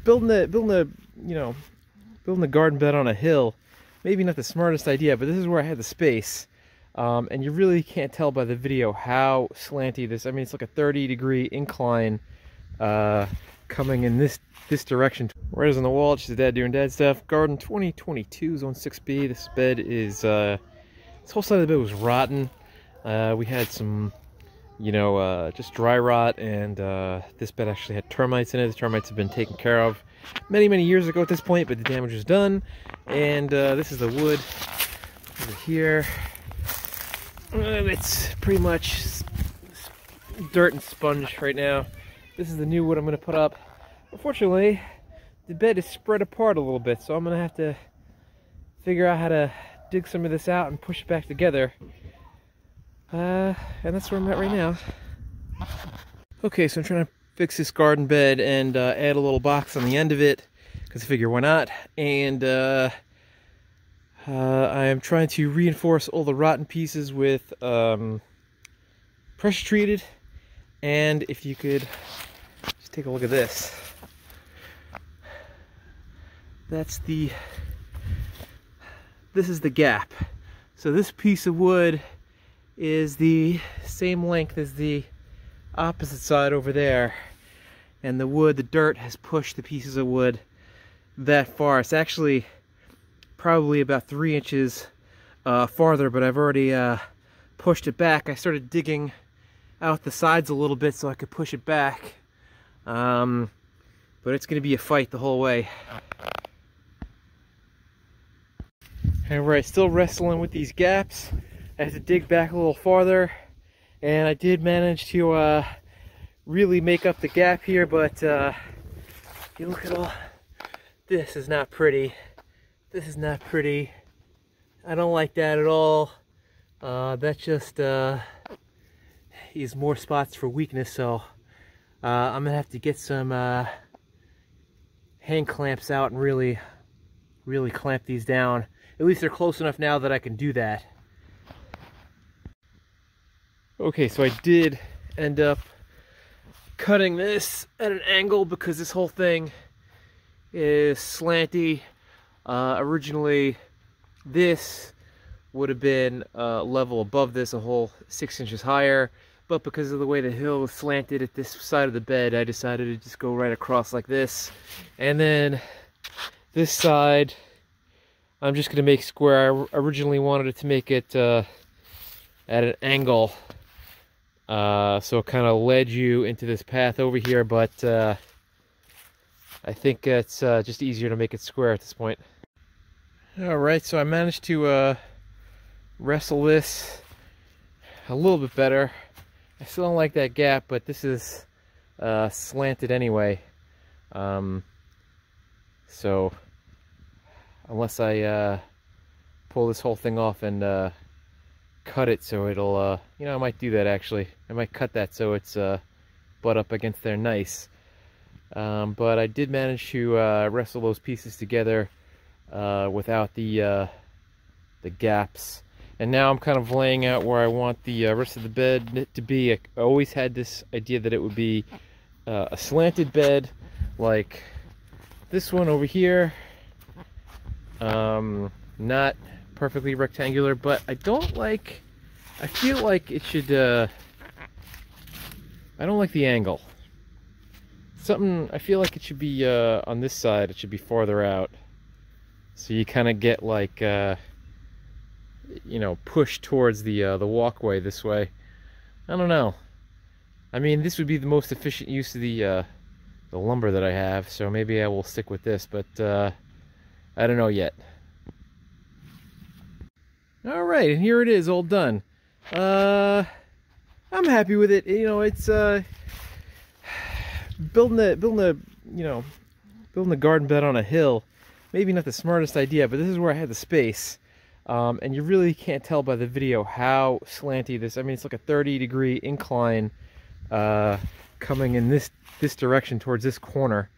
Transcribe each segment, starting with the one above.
building the garden bed on a hill, maybe not the smartest idea, but this is where I had the space. And you really can't tell by the video how slanty this, I mean, it's like a 30-degree incline coming in this direction. Right as on the wall, it's just dad doing dad stuff. Garden 2022 zone 6B. This bed is, this whole side of the bed was rotten. We had some, just dry rot, and this bed actually had termites in it. The termites have been taken care of many years ago at this point, but the damage was done. And this is the wood over here. It's pretty much dirt and sponge right now. This is the new wood I'm going to put up. Unfortunately, the bed is spread apart a little bit, so I'm going to have to figure out how to dig some of this out and push it back together. And that's where I'm at right now. Okay, so I'm trying to fix this garden bed and add a little box on the end of it, because I figure why not. And I am trying to reinforce all the rotten pieces with pressure treated. And if you could just take a look at this. This is the gap. So this piece of wood is the same length as the opposite side over there. And the dirt has pushed the pieces of wood that far. It's actually probably about 3 inches farther, but I've already pushed it back. I started digging out the sides a little bit so I could push it back. But it's going to be a fight the whole way. Alright, still wrestling with these gaps. I have to dig back a little farther, and I did manage to really make up the gap here, but you look at all, this is not pretty. This is not pretty. I don't like that at all. That just is more spots for weakness, so I'm gonna have to get some hand clamps out and really clamp these down. At least they're close enough now that I can do that. Okay, so I did end up cutting this at an angle because this whole thing is slanty. Originally, this would have been level above this, a whole 6 inches higher. But because of the way the hill is slanted at this side of the bed, I decided to just go right across like this. And then this side, I'm just going to make square. I originally wanted it to make it at an angle. So it kind of led you into this path over here, but I think it's just easier to make it square at this point. Alright, so I managed to wrestle this a little bit better. I still don't like that gap, but this is slanted anyway. So unless I pull this whole thing off and cut it so it'll, I might do that actually. I might cut that so it's butt up against there nice. But I did manage to wrestle those pieces together without the gaps. And now I'm kind of laying out where I want the rest of the bed to be. I always had this idea that it would be a slanted bed like this one over here. Not perfectly rectangular, but I feel like it should, I don't like the angle. I feel like it should be on this side, it should be farther out. So you kind of get like, pushed towards the walkway this way. I don't know. I mean, this would be the most efficient use of the lumber that I have, so maybe I will stick with this, but I don't know yet. Alright, and here it is, all done. I'm happy with it. It's building the garden bed on a hill, maybe not the smartest idea, but this is where I had the space. And you really can't tell by the video how slanty this, I mean, it's like a 30-degree incline coming in this direction towards this corner.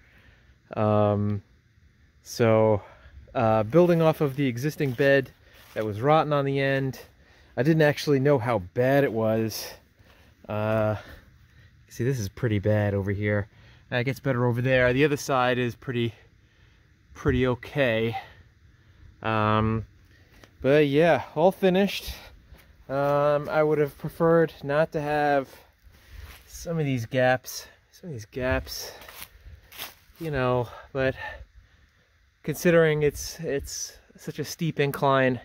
So building off of the existing bed that was rotten on the end, I didn't actually know how bad it was. See, this is pretty bad over here. It gets better over there. The other side is pretty okay. But yeah, all finished. I would have preferred not to have some of these gaps, you know, but considering it's such a steep incline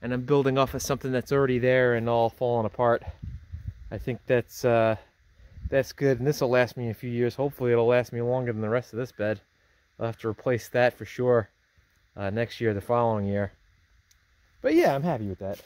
and I'm building off of something that's already there and all falling apart, I think that's good, and this will last me a few years. Hopefully it'll last me longer than the rest of this bed. I'll have to replace that for sure next year, the following year. But yeah, I'm happy with that.